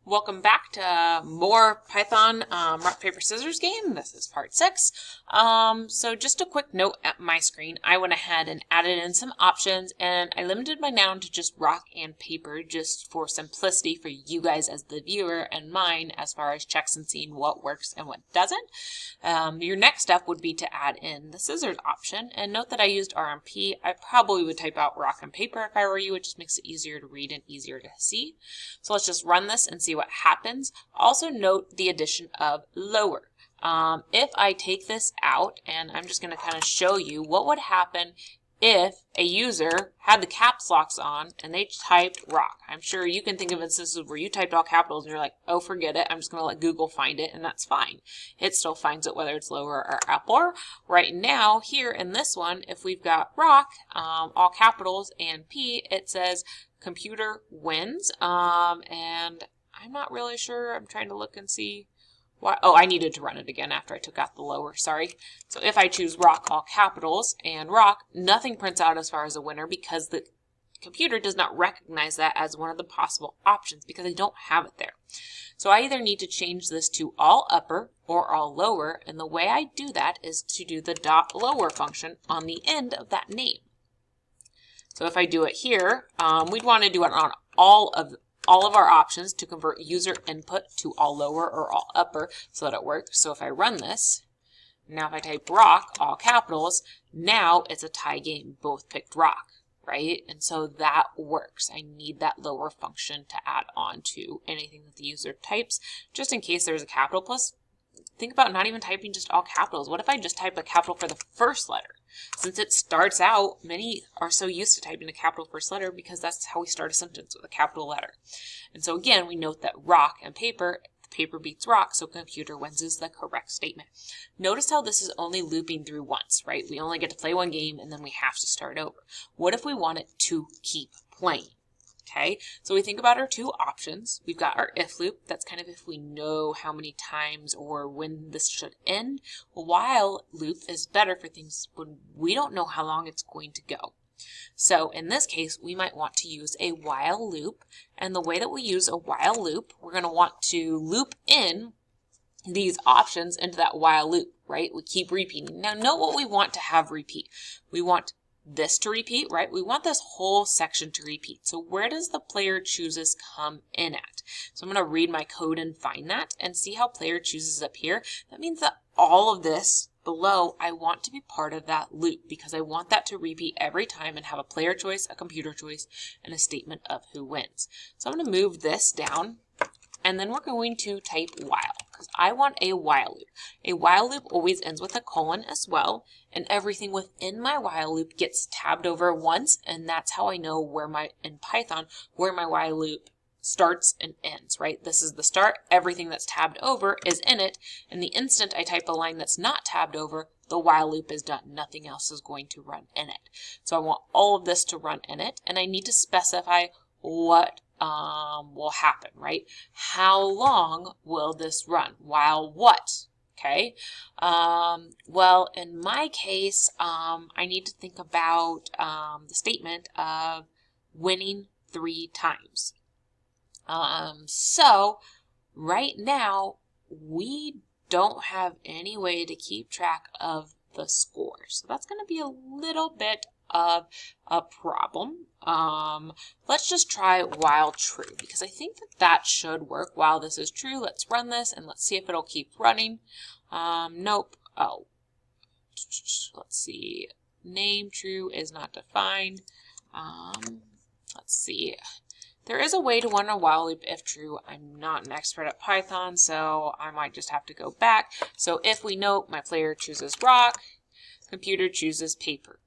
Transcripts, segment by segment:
Welcome back to more Python rock, paper, scissors game. This is part 6. So just a quick note at my screen. I went ahead and added in some options, and I limited my noun to just rock and paper just for simplicity for you guys as the viewer and mine as far as checks and seeing what works and what doesn't. Your next step would be to add in the scissors option, and note that I used RMP. I probably would type out rock and paper if I were you. It just makes it easier to read and easier to see. So let's just run this and see what happens. Also note the addition of lower. If I take this out, and I'm just going to kind of show you what would happen if a user had the caps locks on and they typed rock. I'm sure you can think of instances where you typed all capitals and you're like, oh, forget it. I'm just going to let Google find it, and that's fine. It still finds it whether it's lower or upper. Right now, here in this one, if we've got rock, all capitals, and P, it says computer wins. And I'm not really sure. I'm trying to look and see why. Oh, I needed to run it again after I took out the lower, sorry. So if I choose rock, all capitals, and rock, nothing prints out as far as a winner because the computer does not recognize that as one of the possible options because I don't have it there. So I either need to change this to all upper or all lower, and the way I do that is to do the dot lower function on the end of that name. So if I do it here, we'd want to do it on all of our options to convert user input to all lower or all upper so that it works. So if I run this, now if I type rock, all capitals, now it's a tie game. Both picked rock, right? And so that works. I need that lower function to add on to anything that the user types, just in case there's a capital plus. Think about not even typing just all capitals. What if I just type a capital for the first letter? Since it starts out, many are so used to typing a capital first letter because that's how we start a sentence, with a capital letter. And so again, we note that rock and paper beats rock, so computer wins is the correct statement. Notice how this is only looping through once, right? We only get to play one game and then we have to start over. What if we want it to keep playing? Okay, so we think about our two options. We've got our if loop. That's kind of if we know how many times or when this should end. A while loop is better for things when we don't know how long it's going to go. So in this case, we might want to use a while loop. And the way that we use a while loop, we're going to want to loop in these options into that while loop, right? We keep repeating. Now note what we want to have repeat. We want this to repeat, right? We want this whole section to repeat. So where does the player chooses come in at? So I'm going to read my code and find that and see how player chooses up here. That means that all of this below, I want to be part of that loop because I want that to repeat every time and have a player choice, a computer choice, and a statement of who wins. So I'm going to move this down, and then we're going to type while because I want a while loop. A while loop always ends with a colon as well, and everything within my while loop gets tabbed over once, and that's how I know in Python where my while loop starts and ends, right? This is the start. Everything that's tabbed over is in it, and the instant I type a line that's not tabbed over, the while loop is done. Nothing else is going to run in it. So I want all of this to run in it, and I need to specify what will happen, right? How long will this run? While what? Okay. Well, in my case, I need to think about the statement of winning 3 times. So right now, we don't have any way to keep track of the score. So that's going to be a little bit of a problem. Let's just try while true because I think that should work. While this is true, let's run this and let's see if it'll keep running. Nope. Oh, let's see. Name true is not defined. Let's see. There is a way to run a while loop if true. I'm not an expert at Python, so I might just have to go back. So if we note my player chooses rock, computer chooses paper.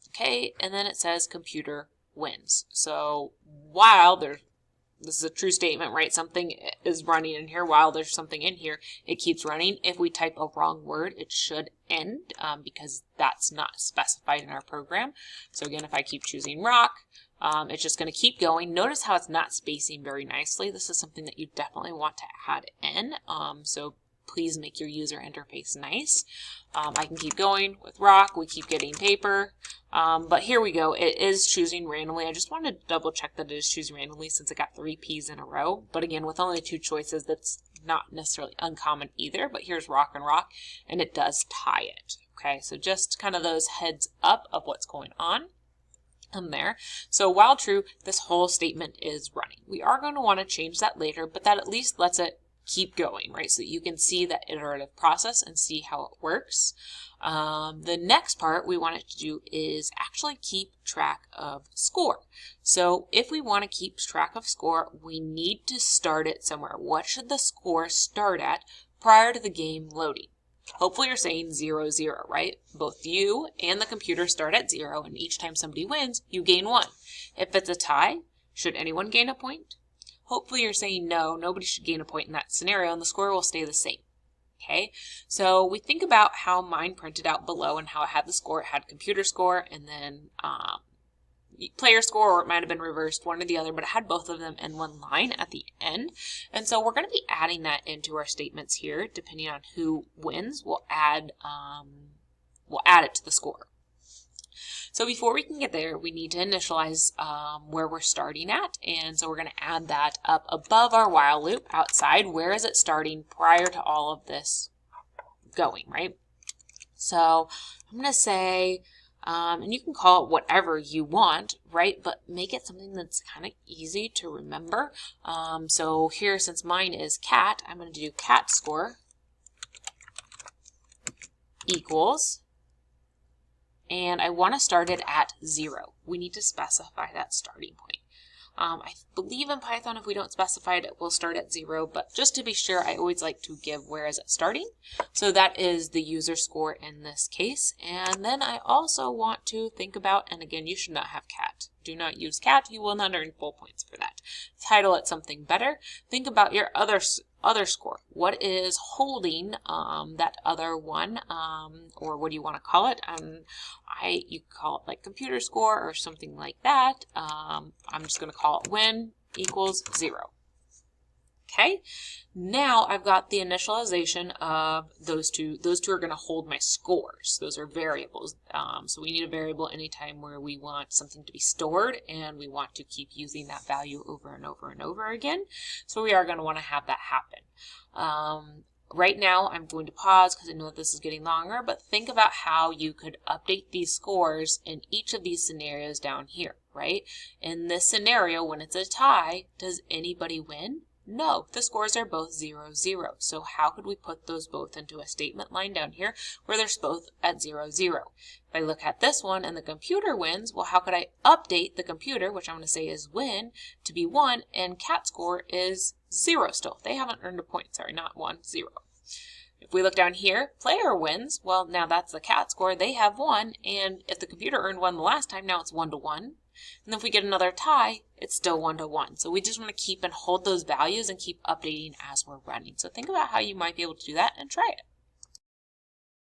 Okay, and then it says computer wins. So while this is a true statement, right? Something is running in here. While there's something in here, it keeps running. If we type a wrong word, it should end because that's not specified in our program. So again, if I keep choosing rock, it's just going to keep going. Notice how it's not spacing very nicely. This is something that you definitely want to add in. So please make your user interface nice. I can keep going with rock. We keep getting paper. But here we go. It is choosing randomly. I just wanted to double check that it is choosing randomly since it got 3 P's in a row. But again, with only 2 choices, that's not necessarily uncommon either. But here's rock and rock, and it does tie it. Okay, so just kind of those heads up of what's going on there. So while true, this whole statement is running. We are going to want to change that later, but that at least lets it keep going, right? So that you can see that iterative process and see how it works. The next part we want it to do is actually keep track of score. So if we want to keep track of score, we need to start it somewhere. What should the score start at prior to the game loading? Hopefully you're saying 0, 0, right? Both you and the computer start at 0, and each time somebody wins, you gain 1. If it's a tie, should anyone gain a point? Hopefully you're saying no, nobody should gain a point in that scenario, and the score will stay the same. Okay, so we think about how mine printed out below and how it had the score. It had computer score and then player score, or it might have been reversed, one or the other, but it had both of them in one line at the end. And so we're going to be adding that into our statements here. Depending on who wins, we'll add it to the score. So before we can get there, we need to initialize where we're starting at. And so we're going to add that up above our while loop outside. Where is it starting prior to all of this going, right? So I'm going to say, and you can call it whatever you want, right? But make it something that's kind of easy to remember. So here, since mine is cat, I'm going to do cat score equals, and I want to start it at 0. We need to specify that starting point. I believe in Python, if we don't specify it, it will start at 0, but just to be sure, I always like to give where is it starting. So that is the user score in this case. And then I also want to think about, and again, you should not have cat. Do not use cat. You will not earn full points for that. Title it something better. Think about your other score. What is holding that other one, or what do you want to call it? You call it like computer score or something like that. I'm just going to call it win equals 0. Okay, now I've got the initialization of those two. Those two are going to hold my scores. Those are variables. So we need a variable anytime where we want something to be stored and we want to keep using that value over and over and over again. So we are going to want to have that happen. Right now I'm going to pause because I know that this is getting longer, but think about how you could update these scores in each of these scenarios down here, right? In this scenario, when it's a tie, does anybody win? No, the scores are both 0, 0. So how could we put those both into a statement line down here where they're both at 0, 0? If I look at this one and the computer wins, well, how could I update the computer, which I'm going to say is win, to be 1, and cat score is 0 still. They haven't earned a point, sorry, not 1, 0. If we look down here, player wins, well, now that's the cat score. They have 1, and if the computer earned 1 the last time, now it's 1 to 1. And if we get another tie, it's still 1 to 1. So we just want to keep and hold those values and keep updating as we're running. So think about how you might be able to do that and try it.